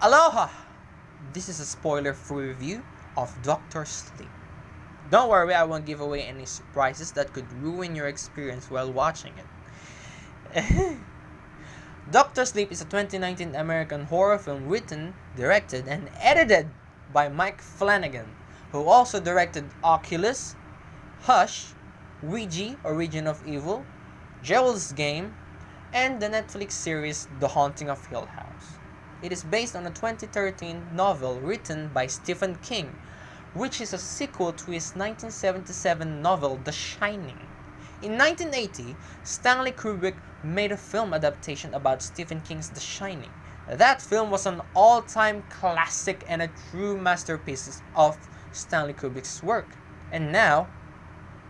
Aloha! This is a spoiler-free review of Doctor Sleep. Don't worry, I won't give away any surprises that could ruin your experience while watching it. Doctor Sleep is a 2019 American horror film written, directed, and edited by Mike Flanagan, who also directed Oculus, Hush, Ouija, Origin of Evil, Gerald's Game, and the Netflix series The Haunting of Hill House. It is based on a 2013 novel written by Stephen King, which is a sequel to his 1977 novel The Shining. In 1980, Stanley Kubrick made a film adaptation about Stephen King's The Shining. That film was an all-time classic and a true masterpiece of Stanley Kubrick's work. And now,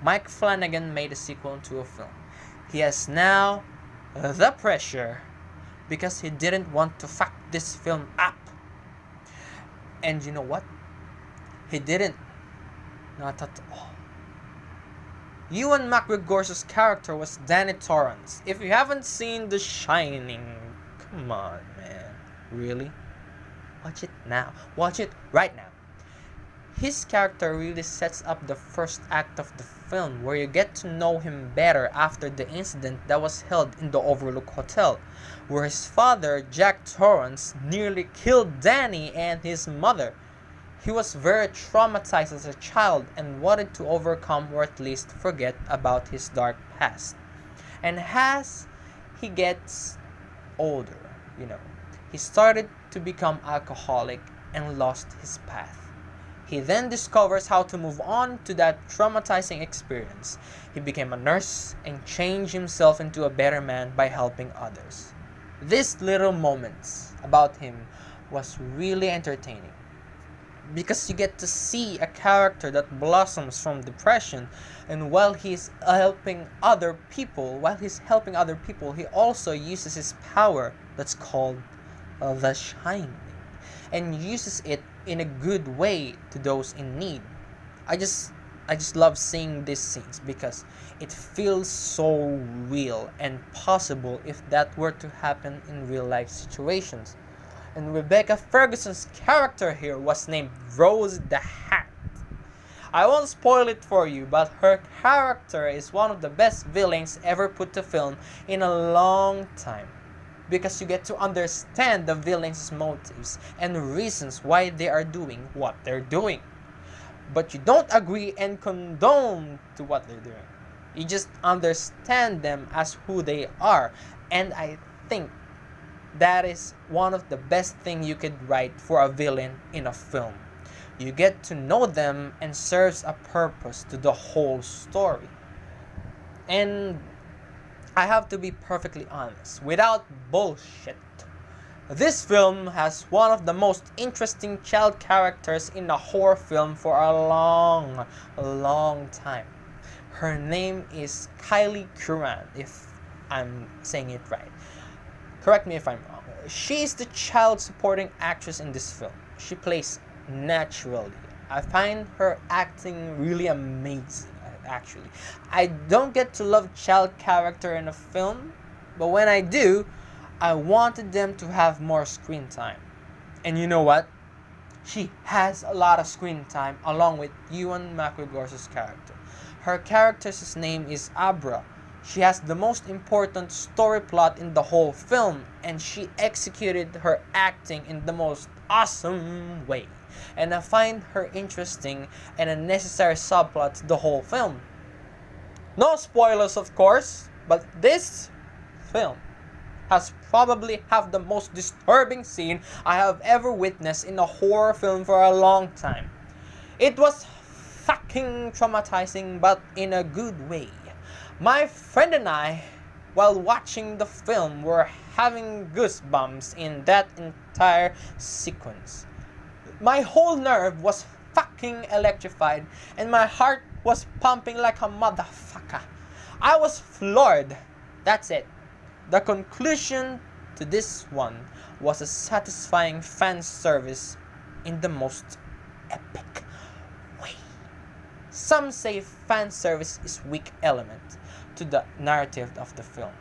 Mike Flanagan made a sequel to a film. He has now the pressure because he didn't want to fuck this film up. And you know what? He didn't. Not at all. Ewan McGregor's character was Danny Torrance. If you haven't seen The Shining, come on, man. Really? Watch it now. Watch it right now. His character really sets up the first act of the film, where you get to know him better after the incident that was held in the Overlook Hotel, where his father, Jack Torrance, nearly killed Danny and his mother. He was very traumatized as a child and wanted to overcome or at least forget about his dark past. And as he gets older, he started to become alcoholic and lost his path. He then discovers how to move on to that traumatizing experience. He became a nurse and changed himself into a better man by helping others. These little moments about him was really entertaining, because you get to see a character that blossoms from depression, and while he's helping other people, he also uses his power that's called the Shining, and uses it in a good way to those in need. I just love seeing these scenes because it feels so real and possible if that were to happen in real life situations. And Rebecca Ferguson's character here was named Rose the Hat. I won't spoil it for you, but her character is one of the best villains ever put to film in a long time, because you get to understand the villains' motives and reasons why they are doing what they're doing. But you don't agree and condone to what they're doing. You just understand them as who they are. And I think that is one of the best things you could write for a villain in a film. You get to know them and serves a purpose to the whole story. And I have to be perfectly honest, without bullshit, this film has one of the most interesting child characters in a horror film for a long time. Her name is Kylie Curran, if I'm saying it right. Correct me if I'm wrong. She is the child supporting actress in this film. She plays naturally. I find her acting really amazing, actually. I don't get to love child character in a film, but when I do, I wanted them to have more screen time. And you know what? She has a lot of screen time along with Ewan McGregor's character. Her character's name is Abra. She has the most important story plot in the whole film, and she executed her acting in the most awesome way. And I find her interesting and a necessary subplot to the whole film. No spoilers, of course, but this film has probably have the most disturbing scene I have ever witnessed in a horror film for a long time. It was fucking traumatizing, but in a good way. My friend and I, while watching the film, were having goosebumps in that entire sequence. My whole nerve was fucking electrified, and my heart was pumping like a motherfucker. I was floored. That's it. The conclusion to this one was a satisfying fan service in the most epic way. Some say fan service is weak element to the narrative of the film,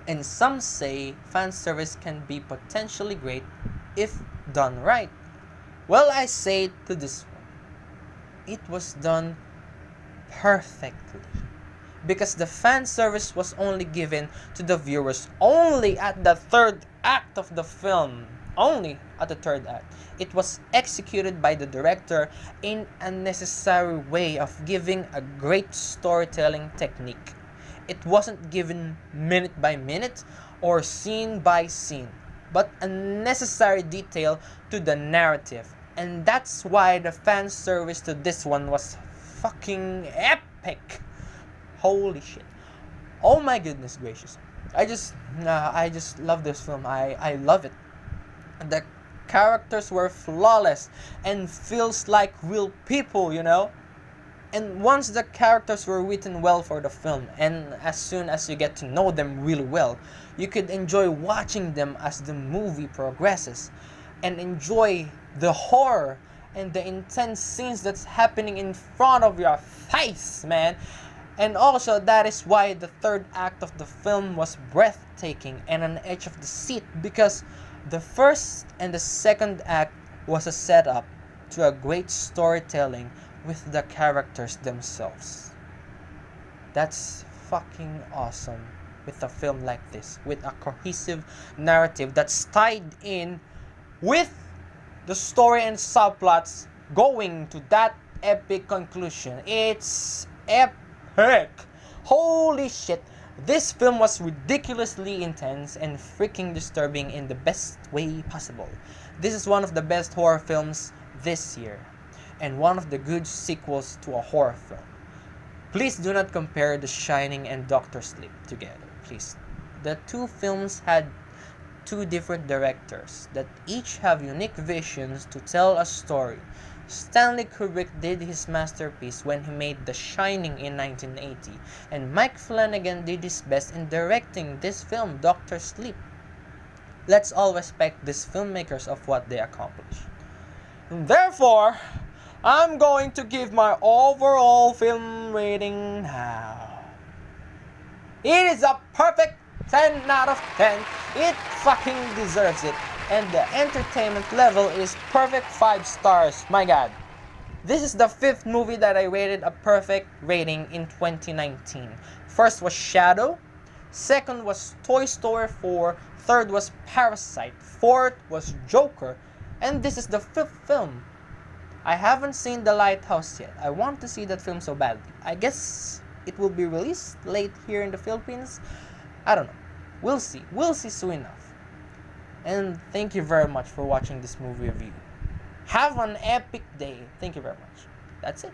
and some say fan service can be potentially great if done right. Well, I say to this one, it was done perfectly. Because the fan service was only given to the viewers only at the third act of the film. Only at the third act. It was executed by the director in a necessary way of giving a great storytelling technique. It wasn't given minute by minute or scene by scene, but a necessary detail to the narrative. And that's why the fan service to this one was fucking epic. Holy shit. Oh my goodness gracious. I just love this film. I love it. The characters were flawless and feels like real people, you know? And once the characters were written well for the film, and as soon as you get to know them really well, you could enjoy watching them as the movie progresses and enjoy the horror and the intense scenes that's happening in front of your face, man. And also, that is why the third act of the film was breathtaking and on the edge of the seat, because the first and the second act was a setup to a great storytelling with the characters themselves. That's fucking awesome with a film like this, with a cohesive narrative that's tied in with the story and subplots going to that epic conclusion. It's epic. Holy shit. This film was ridiculously intense and freaking disturbing in the best way possible. This is one of the best horror films this year, and one of the good sequels to a horror film. Please do not compare The Shining and Doctor Sleep together, please. The two films had two different directors that each have unique visions to tell a story. Stanley Kubrick did his masterpiece when he made The Shining in 1980, and Mike Flanagan did his best in directing this film, Doctor Sleep. Let's all respect these filmmakers of what they accomplish. Therefore, I'm going to give my overall film rating now. It is a perfect 10 out of 10. It fucking deserves it. And the entertainment level is perfect 5 stars. My god. This is the 5th movie that I rated a perfect rating in 2019. First was Shadow. Second was Toy Story 4. Third was Parasite. Fourth was Joker. And this is the 5th film. I haven't seen The Lighthouse yet. I want to see that film so badly. I guess it will be released late here in the Philippines. I don't know. We'll see. We'll see soon enough. And thank you very much for watching this movie review. Have an epic day. Thank you very much. That's it.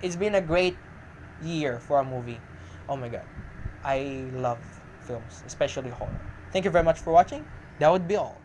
It's been a great year for a movie. Oh my god. I love films, especially horror. Thank you very much for watching. That would be all.